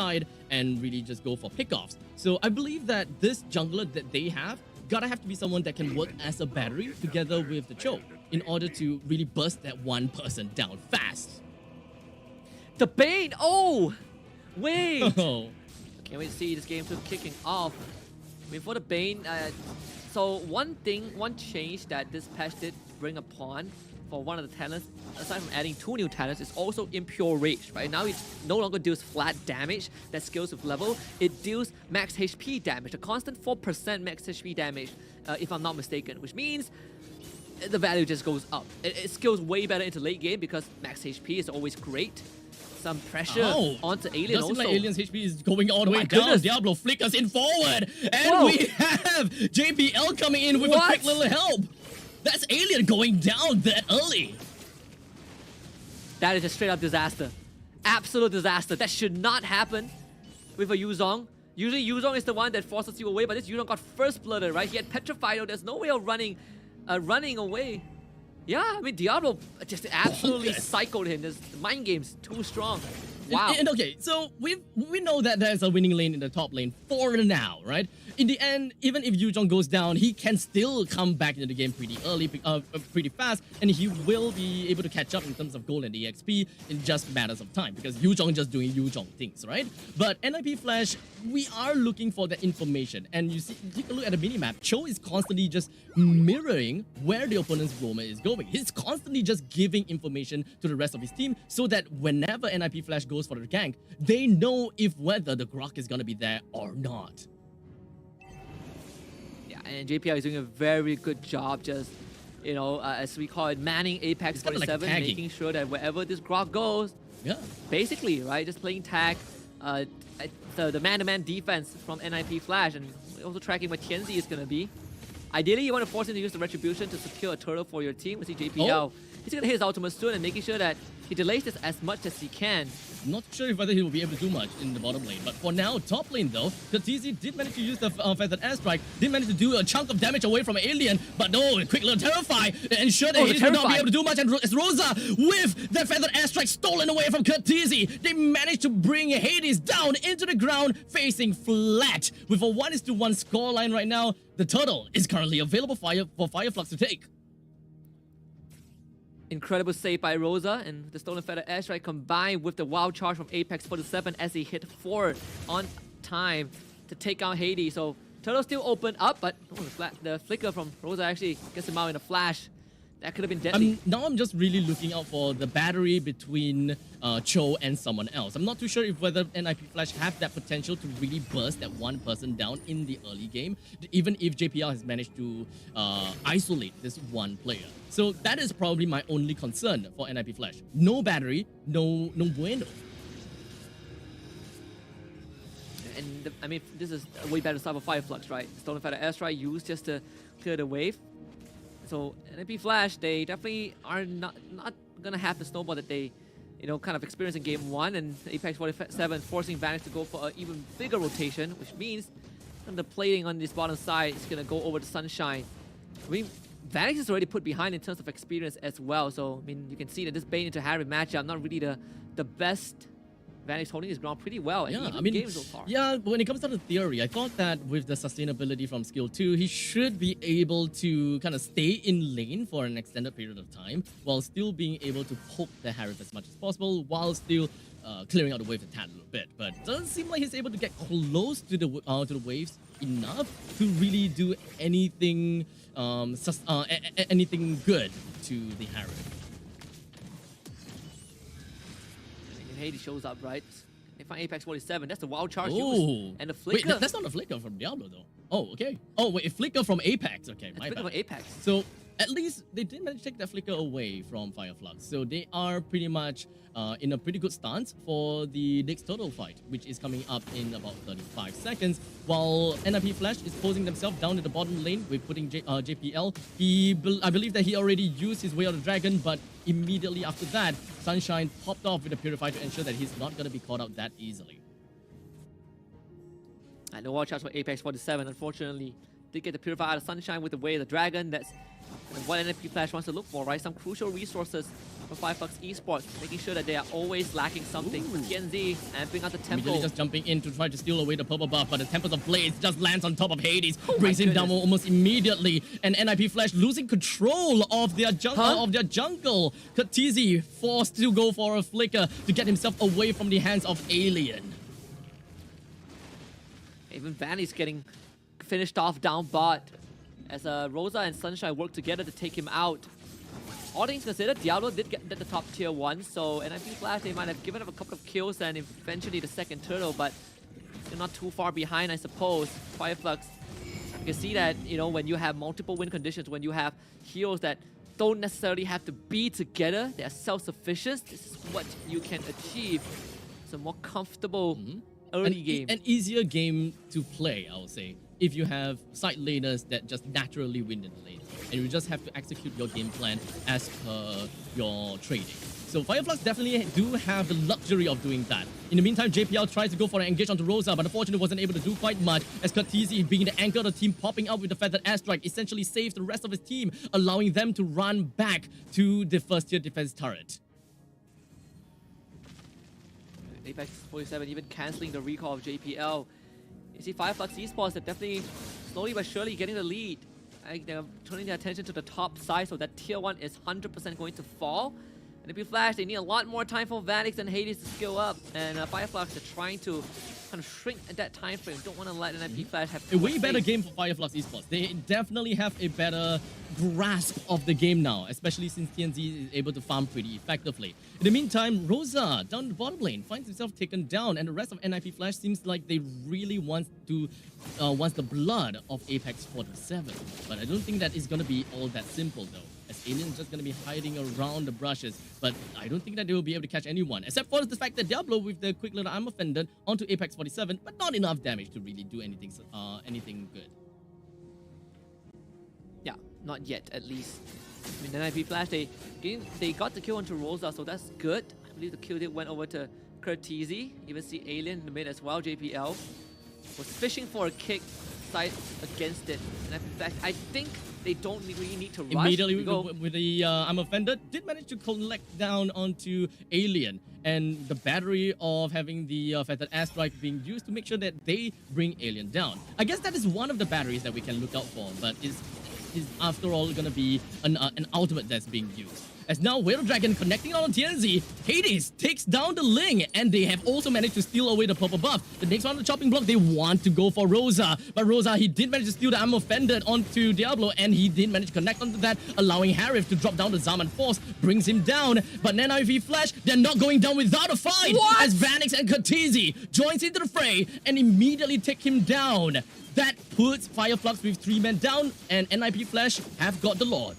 side and really just go for pickoffs. So I believe that this jungler that they have gotta have to be someone that can work as a battery together with the Cho in order to really burst that one person down fast. The Bane! Oh! Wait! Oh. Can't wait to see this game still kicking off. I mean, for the Bane, so one change that this patch did bring upon for one of the talents, aside from adding 2 new talents, is also Impure Rage, right? Now it no longer deals flat damage that scales with level. It deals max HP damage, a constant 4% max HP damage, if I'm not mistaken, which means the value just goes up. It scales way better into late game because max HP is always great. Some pressure onto Alien also. Like Alien's HP is going all the way down. Goodness. Diablo flickers in forward. And Whoa. we have JPL coming in with a quick little help. That's Alien going down that early. That is a straight up disaster. Absolute disaster. That should not happen with a Yuzong. Usually Yuzong is the one that forces you away, but this Yuzong got first blooded, right? He had petrified, there's no way of running away. Yeah, I mean, Diablo just absolutely psychoed him. This mind game's too strong. Wow. And okay, so we know that there's a winning lane in the top lane for now, right? In the end, even if Yuzhong goes down, he can still come back into the game pretty early, pretty fast, and he will be able to catch up in terms of gold and EXP in just matters of time, because Yuzhong just doing Yuzhong things, right? But Npfl, we are looking for that information, and you see, take a look at the minimap. Cho is constantly just mirroring where the opponent's roamer is going. He's constantly just giving information to the rest of his team, so that whenever Npfl goes for the gank, they know if whether the Grok is gonna be there or not. And JPL is doing a very good job just, you know, as we call it, manning Apex 47, like making sure that wherever this Grok goes, basically, right, just playing tag, the man-to-man defense from Npfl, and also tracking where Tianzi is going to be. Ideally, you want to force him to use the Retribution to secure a turtle for your team. We see JPL. He's going to hit his ultimate soon and making sure that he delays this as much as he can. Not sure whether he will be able to do much in the bottom lane, but for now, top lane though, Kasih did manage to use the Feathered Airstrike, did manage to do a chunk of damage away from Alien, but no, quick little Terrify, ensure that he will not be able to do much, and it's Rosa with the Feathered Airstrike stolen away from Kasih. They managed to bring Hades down into the ground, facing flat. With a 1:1 scoreline right now, the turtle is currently available for Fireflux to take. Incredible save by Rosa, and the Stolen Feather Airstrike combined with the wild charge from Apex 47 as he hit forward on time to take out Hades. So Turtle still opened up, but the flicker from Rosa actually gets him out in a flash. That could have been deadly. Now I'm just really looking out for the battery between Cho and someone else. I'm not too sure if whether Npfl have that potential to really burst that one person down in the early game, even if JPL has managed to isolate this one player. So that is probably my only concern for Npfl. No battery, no bueno. And I mean, this is a way better start for Fireflux, right? Stolen Feather Airstrike used just to clear the wave. So Npfl, they definitely are not gonna have the snowball that they, you know, kind of experienced in game 1, and Apex 47 forcing Vanish to go for an even bigger rotation, which means the plating on this bottom side is gonna go over the Sunshine. I mean, Vanish is already put behind in terms of experience as well. So I mean, you can see that this Bane into Harry matchup not really the best. Vanish holding his ground pretty well, and even game so far. Yeah, when it comes down to theory, I thought that with the sustainability from skill 2, he should be able to kind of stay in lane for an extended period of time while still being able to poke the Harith as much as possible while still clearing out the wave a tad a little bit. But it doesn't seem like he's able to get close to the waves enough to really do anything anything good to the Harith. Hades shows up, right? They find Apex 47. That's the wild charge used. And the flicker. Wait, that's not a flicker from Diablo, though. Oh, okay. Oh, wait, a flicker from Apex. Okay, my bad. Flicker from Apex. So, at least they did manage to take that flicker away from Fireflux. So, they are pretty much in a pretty good stance for the next turtle fight, which is coming up in about 35 seconds. While Npfl is posing themselves down in the bottom lane with putting JPL. I believe that he already used his Way of the Dragon, but immediately after that, Sunshine popped off with a Purify to ensure that he's not going to be caught out that easily. And no wild charge for Apex 47, unfortunately. Did get the Purify out of Sunshine with the Way of the Dragon. That's And what NP Flash wants to look for, right? Some crucial resources for Flux Esports, making sure that they are always lacking something. For TNZ, amping out the tempo. Immediately just jumping in to try to steal away the purple buff, but the Tempest of Blades just lands on top of Hades, brings him down almost immediately, and NIP Flash losing control of their jungle. Katizi forced to go for a flicker to get himself away from the hands of Alien. Even Vanny's getting finished off down bot as Rosa and Sunshine work together to take him out. All things considered, Diablo did get the top tier 1, so NIP Flash, they might have given up a couple of kills and eventually the second turtle, but they're not too far behind, I suppose. Fireflux, you can see that, you know, when you have multiple win conditions, when you have heroes that don't necessarily have to be together, they are self-sufficient, this is what you can achieve. It's a more comfortable early game. An easier game to play, I would say, if you have side laners that just naturally win in the lane, and you just have to execute your game plan as per your trading. So Fireflux definitely do have the luxury of doing that. In the meantime, JPL tries to go for an engage onto Rosa, but unfortunately wasn't able to do quite much, as Katizi, being the anchor of the team, popping up with the feathered airstrike, essentially saves the rest of his team, allowing them to run back to the first tier defense turret. Apex 47 even cancelling the recall of JPL. You see Flux Esports are definitely slowly but surely getting the lead. They're turning their attention to the top side, so that tier 1 is 100% going to fall. And if you Flash, they need a lot more time for Vanix and Hades to skill up. And Fireflux are trying to kind of shrink at that time frame. Don't want to let NP Flash have a way better game for Fireflux Esports. They definitely have a better grasp of the game now, especially since TNZ is able to farm pretty effectively. In the meantime, Rosa down the bottom lane finds himself taken down, and the rest of NIP Flash seems like they really want the blood of Apex 47. But I don't think that is going to be all that simple though, as Alien's just going to be hiding around the brushes, but I don't think that they will be able to catch anyone, except for the fact that Diablo with the quick little armor fended onto Apex 47, but not enough damage to really do anything good. Yeah, not yet at least. I mean, NIP Flash, they got the kill onto Rosa, so that's good. I believe the kill went over to Curtizi. Even see Alien in the mid as well. JPL was fishing for a kick side against it. NIP Flash, I think they don't really need to rush. Immediately with the armor fender, did manage to collect down onto Alien, and the battery of having the feathered airstrike being used to make sure that they bring Alien down. I guess that is one of the batteries that we can look out for, but is after all going to be an ultimate that's being used. As now Whale Dragon connecting on TNZ, Hades takes down the Ling, and they have also managed to steal away the purple buff. The next one on the chopping block, they want to go for Rosa, but Rosa, he did manage to steal the ammo fended onto Diablo, and he did manage to connect onto that, allowing Harif to drop down the Zaman Force, brings him down. But then IV Flash, they're not going down without a fight, as Vanix and Katizi joins into the fray and immediately take him down. That puts Fireflux with 3 men down, and NIP Flash have got the Lord.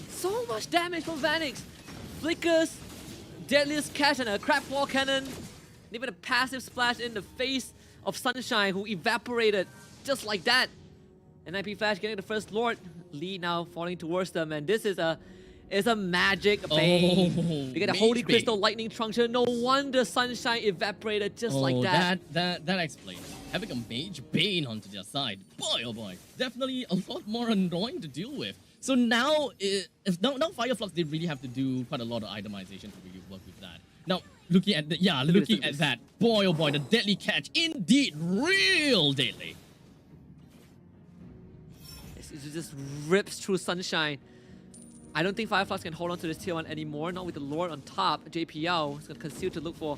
So much damage from Vanix. Flickers, deadliest catch, and a crab claw cannon. And even a passive splash in the face of Sunshine, who evaporated just like that. And NIP Flash getting the first Lord. Lead now falling towards them, and this is a magic bane. You get a Holy Crystal Lightning Truncheon. No wonder Sunshine evaporated just like that. That explains. Having a mage bane onto their side. Boy, oh boy. Definitely a lot more annoying to deal with. So now, now Fireflux, they really have to do quite a lot of itemization to really work with that. Now, looking at that, boy, oh boy, the deadly catch, indeed, real deadly. It just rips through Sunshine. I don't think Fireflux can hold on to this tier 1 anymore, not with the Lord on top. JPL is going to conceal to look for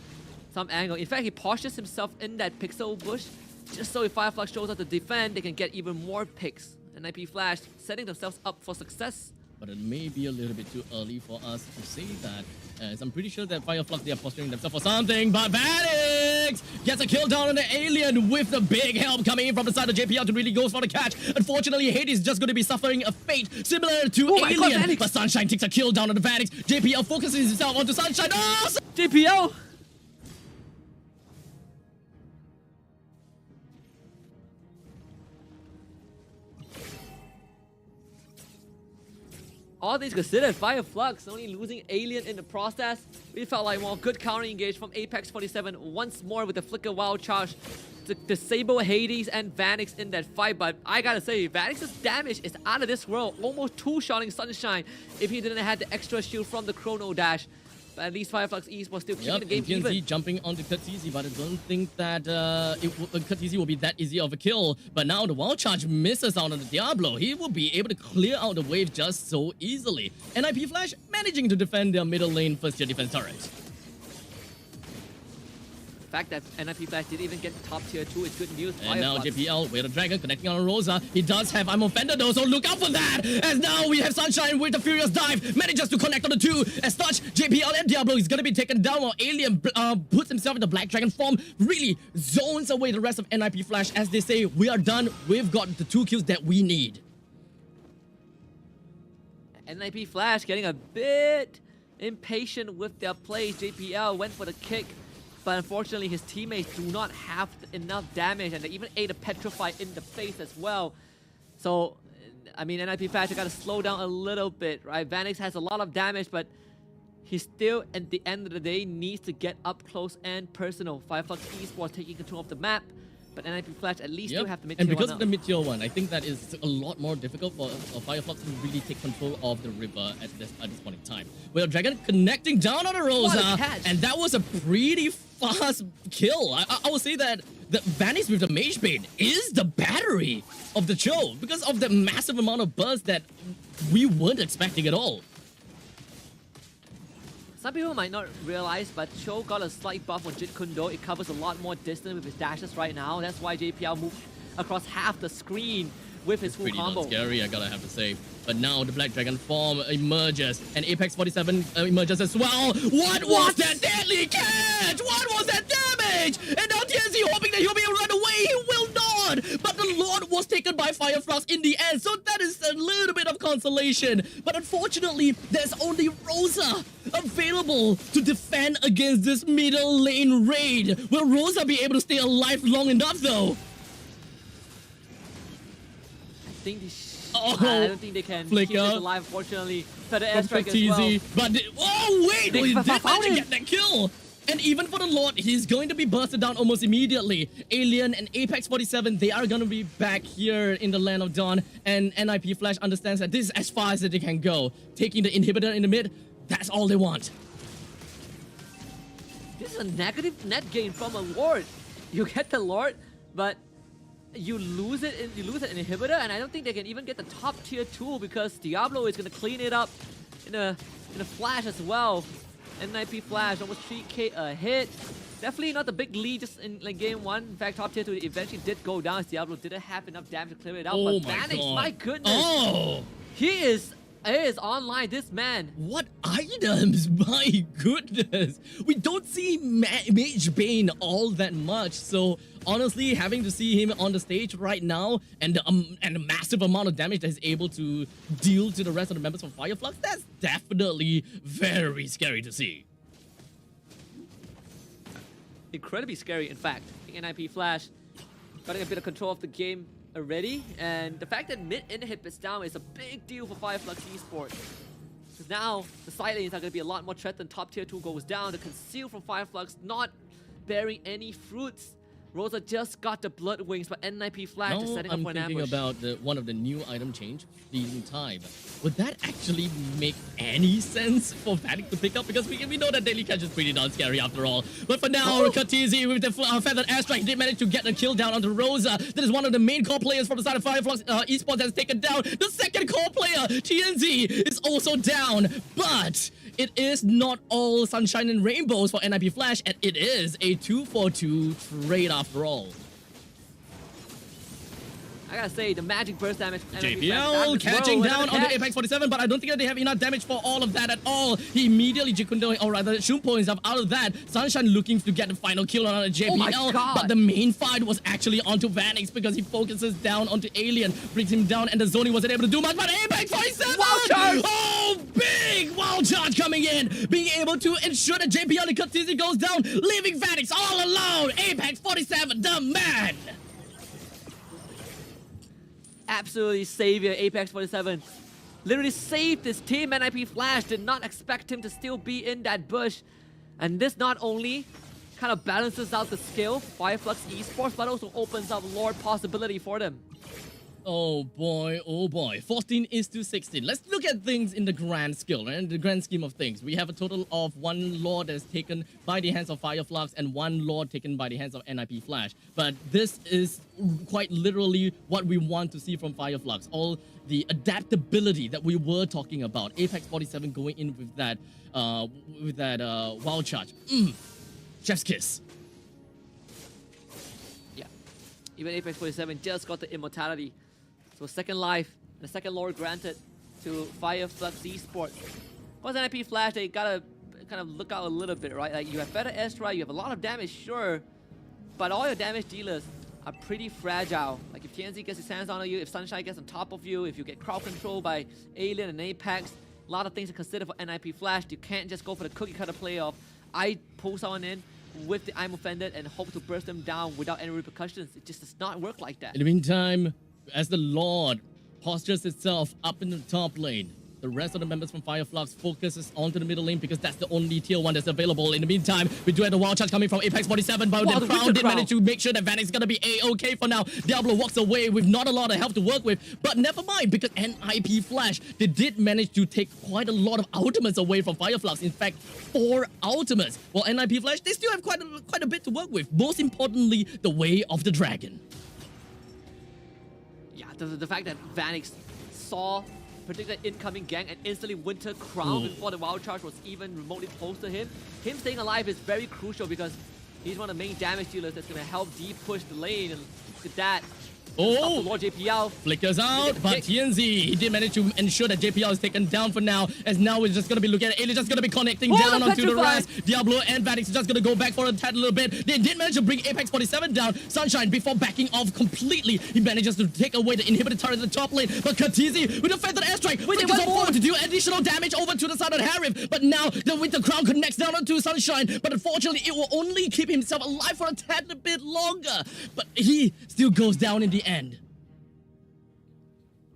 some angle. In fact, he postures himself in that pixel bush, just so if Fireflux shows up to defend, they can get even more picks. And NIP Flash setting themselves up for success. But it may be a little bit too early for us to say that, as I'm pretty sure that Fireflux, they are posturing themselves for something. But Vanix gets a kill down on the Alien with the big help coming in from the side of JPL to really go for the catch. Unfortunately, Hades is just going to be suffering a fate similar to Alien. But Sunshine takes a kill down on the Vanix. JPL focuses himself onto Sunshine. Oh! JPL! all things considered, Flux only losing Alien in the process. We felt like, well, good counter engage from Apex 47 once more with the Flicker Wild Charge to disable Hades and Vanix in that fight. But I gotta say, Vanix's damage is out of this world. Almost two-shotting Sunshine if he didn't have the extra shield from the Chrono Dash. But at least Flux Esports still keeping the game Npfl even. jumping onto Kasih, but I don't think that Kasih will be that easy of a kill. But now the Wild Charge misses out on the Diablo. He will be able to clear out the wave just so easily. Npfl managing to defend their middle lane first-tier defense turret. The fact that Npfl didn't even get top tier 2 is good news. And now JPL with a dragon connecting on Rosa. He does have I'm offender though, so look out for that. As now we have Sunshine with the Furious Dive. Manages to connect on the 2. As such, JPL and Diablo is going to be taken down while Alien puts himself in the Black Dragon form. Really zones away the rest of Npfl as they say, we are done. We've got the 2 kills that we need. Npfl getting a bit impatient with their plays. JPL went for the kick, but unfortunately his teammates do not have enough damage, and they even ate a Petrify in the face as well. So, I mean, Npfl got to slow down a little bit, right? Vanix has a lot of damage, but he still, at the end of the day, needs to get up close and personal. Flux Esports taking control of the map, but Npfl at least still have the mid-tier one. And because of the mid-tier one, I think that is a lot more difficult for Flux to really take control of the river at this point in time. Well, Dragon connecting down on the Rosa, and that was a pretty fast kill. I would say that the Vanix with the Mage Bane is the battery of the show because of the massive amount of burst that we weren't expecting at all. Some people might not realize, but Cho got a slight buff on Jit Kundo. It covers a lot more distance with his dashes right now. That's why JPL moved across half the screen with his full combo. Pretty scary, I gotta have to say. But now the Black Dragon form emerges, and Apex 47 emerges as well. What was that deadly catch? What was that damage? And now TNC hoping that he'll be able to run away. He will not. But the Lord was taken by Flux in the end, so that is a little bit of consolation. But unfortunately, there's only Rosa available to defend against this middle lane raid. Will Rosa be able to stay alive long enough, though? I don't think they can keep this alive, unfortunately. For the airstrike as well. But he did manage to get that kill. And even for the Lord, he's going to be bursted down almost immediately. Alien and Apex 47, they are going to be back here in the Land of Dawn. And Npfl understands that this is as far as they can go. Taking the inhibitor in the mid, that's all they want. This is a negative net gain from a Lord. You get the Lord, but you lose it in inhibitor, and I don't think they can even get the top tier 2 because Diablo is gonna clean it up in a flash as well. Npfl almost 3k ahead. Definitely not the big lead just in like game 1. In fact, top tier 2 eventually did go down as Diablo didn't have enough damage to clear it out. Oh but my Vanix, God. my goodness, he is online, this man. What items? My goodness. We don't see Mage Bane all that much. So honestly, having to see him on the stage right now and the massive amount of damage that he's able to deal to the rest of the members of Flux, that's definitely very scary to see. Incredibly scary, in fact. Npfl getting a bit of control of the game already, and the fact that mid inhibits down is a big deal for Flux Esports. Because now the side lanes are going to be a lot more threat than top tier 2 goes down. The conceal from Flux not bearing any fruits. Rosa just got the blood wings, but Npfl is setting up for an ambush. I'm thinking about one of the new item change, Fleeting Time. Would that actually make any sense for Vanix to pick up? Because we know that Daily Catch is pretty darn scary after all. But for now, Kasih with the feathered airstrike did manage to get a kill down onto Rosa. That is one of the main core players from the side of Flux Esports that's taken down. The second core player, TNZ, is also down. But it is not all sunshine and rainbows for Npfl, and it is a 2-for-2 trade after all. I gotta say, the magic burst damage. JPL catching down on the Apex 47, but I don't think that they have enough damage for all of that at all. He immediately Jikundo, or rather, Shumpo himself out of that. Sunshine looking to get the final kill on JPL, but the main fight was actually onto Vanix because he focuses down onto Alien, brings him down, and the zoning wasn't able to do much. But Apex 47! Oh, big wild charge coming in, being able to ensure that JPL and Kasih goes down, leaving Vanix all alone. Apex 47, the man! Absolutely savior, Apex 47. literally saved his team. Nip Flash did not expect him to still be in that bush. And this not only kind of balances out the skill by Flux Esports, but also opens up Lord possibility for them. Oh boy, 14:16. Let's look at things in the grand scale, right? In the grand scheme of things. We have a total of 1 Lord that's taken by the hands of Fireflux and 1 Lord taken by the hands of Nip Flash. But this is quite literally what we want to see from Fireflux. All the adaptability that we were talking about. Apex 47 going in with that wild charge. Chef's kiss. Yeah. Even Apex 47 just got the immortality. So second life, the second Lord granted to Fireflux Esports. Plus Nip Flash, they gotta kind of look out a little bit, right? Like you have better airstrike, you have a lot of damage, sure, but all your damage dealers are pretty fragile. Like if TNZ gets his hands on you, if Sunshine gets on top of you, if you get crowd control by Alien and Apex, a lot of things to consider for Nip Flash. You can't just go for the cookie cutter play of I pull someone in with the I'm offended and hope to burst them down without any repercussions. It just does not work like that. In the meantime, as the Lord postures itself up in the top lane, the rest of the members from Fireflux focuses onto the middle lane because that's the only tier 1 that's available. In the meantime, we do have the wild charge coming from Apex 47, but the Crown did manage to make sure that Vanix is going to be A-okay for now. Diablo walks away with not a lot of help to work with, but never mind, because Nip Flash, they did manage to take quite a lot of ultimates away from Fireflux. In fact, 4 ultimates. While Nip Flash, they still have quite a bit to work with. Most importantly, the Way of the Dragon. Yeah, the fact that Vanix saw predicted incoming gang and instantly Winter Crown before the wild charge was even remotely close to him. Him staying alive is very crucial because he's one of the main damage dealers that's going to help deep-push the lane. And look at that. Oh, Lord JPL flickers out, but TNZ, he did manage to ensure that JPL is taken down for now, as now we're just going to be looking at Alien, just going to be connecting down onto the rest. Diablo and Vanix is just going to go back for a tad a little bit. They did manage to bring Apex 47 down. Sunshine, before backing off completely, he manages to take away the inhibitor turret in the top lane, but Katizi with a feathered airstrike, flickers on forward to do additional damage over to the side of Harif, but now the Winter Crown connects down onto Sunshine, but unfortunately it will only keep himself alive for a tad a bit longer, but he still goes down in the end.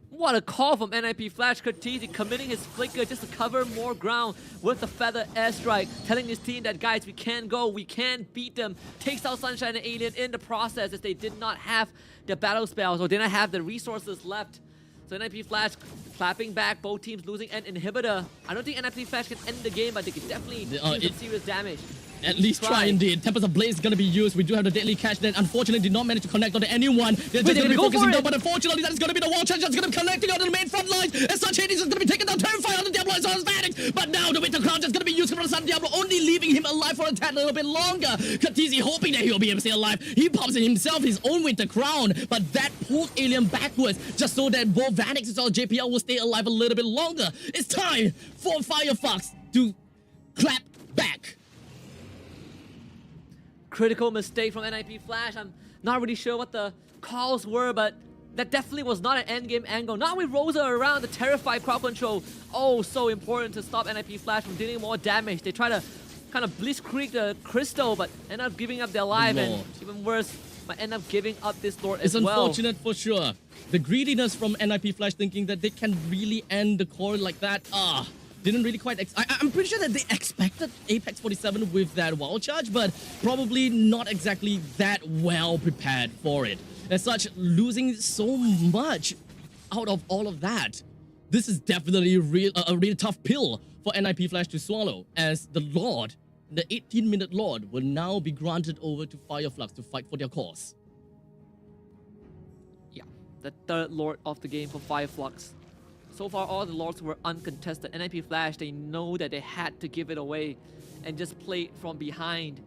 What a call from Nip Flash. Katizi committing his flicker just to cover more ground with the feather airstrike, telling his team that, guys, we can go, we can beat them. Takes out Sunshine and Alien in the process as they did not have the battle spells or did not have the resources left. So Nip Flash clapping back, both teams losing an inhibitor. I don't think Nip Flash can end the game, but they can definitely do some serious damage. At least try indeed. Tempest of Blaze is going to be used. We do have the deadly catch that unfortunately did not manage to connect onto anyone. They're just going to be focusing down, but unfortunately that is going to be the wall charge that's going to be connecting onto the main front lines. And such Hades is going to be taken down, terrified on the Diablo as well as Vanix. But now the Winter Crown is going to be used from the Sun Diablo, only leaving him alive for a tad a little bit longer. Katizi hoping that he'll be able to stay alive. He pops in himself his own Winter Crown, but that pulled Alien backwards just so that both Vanix as well as JPL will stay alive a little bit longer. It's time for Fireflux to clap back. Critical mistake from Nip Flash. I'm not really sure what the calls were, but that definitely was not an endgame angle. Not with Rosa around, the terrified crowd control. Oh, so important to stop Nip Flash from dealing more damage. They try to kind of blitzkrieg the crystal, but end up giving up their life, and even worse, might end up giving up this Lord as well. It's unfortunate for sure. The greediness from Nip Flash thinking that they can really end the core like that. Didn't really quite... I'm pretty sure that they expected Apex 47 with that wild charge, but probably not exactly that well prepared for it. As such, losing so much out of all of that, this is definitely a really tough pill for Nip Flash to swallow, as the Lord, the 18-minute Lord, will now be granted over to Fireflux to fight for their cause. Yeah, the third Lord of the game for Fireflux. So far, all the Lords were uncontested. Nip Flash, they know that they had to give it away and just play from behind.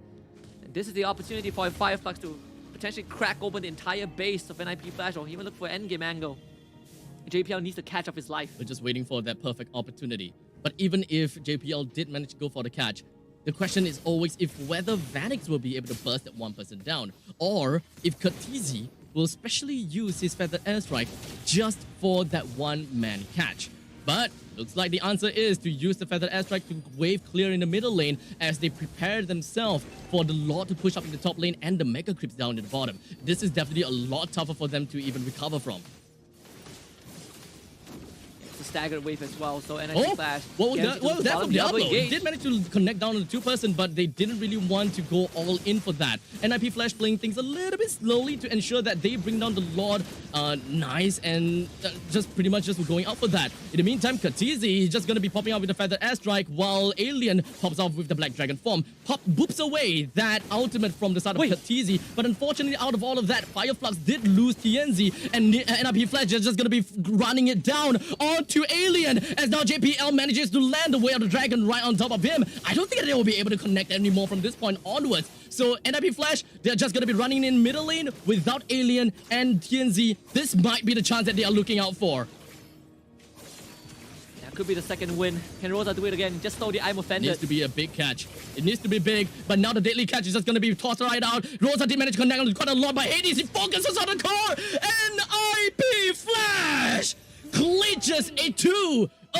And this is the opportunity for Fireflux to potentially crack open the entire base of Nip Flash or even look for an endgame angle. JPL needs to catch up his life. We're just waiting for that perfect opportunity. But even if JPL did manage to go for the catch, the question is always if whether Vanix will be able to burst that one person down, or if Katizi will specially use his feathered airstrike just for that one-man catch. But looks like the answer is to use the feathered airstrike to wave clear in the middle lane as they prepare themselves for the Lord to push up in the top lane and the mega creeps down at the bottom. This is definitely a lot tougher for them to even recover from. staggered wave as well. So NIP Oh, Flash. well, that from Diablo. Engage. Did manage to connect down on the 2-person, but they didn't really want to go all in for that. NIP Flash playing things a little bit slowly to ensure that they bring down the Lord nice and just pretty much just going out for that. In the meantime, Kasih is just going to be popping out with the Feather Airstrike while Alien pops off with the Black Dragon form. Pop boops away that ultimate from the side of Kasih, but unfortunately out of all of that, Fireflux did lose TNZ and NIP Flash is just going to be running it down onto Alien as now JPL manages to land the Way of the Dragon right on top of him. I don't think they will be able to connect anymore from this point onwards. So NIP Flash, they're just going to be running in middle lane without Alien and TNZ. This might be the chance that they are looking out for. That could be the second win. Can Rosa do it again? Just know the I'm It offended. needs to be a big catch. It needs to be big, but now the deadly catch is just going to be tossed right out. Rosa did manage to connect on quite a lot, but Hades, he focuses on the core. NIP Flash clinches a 2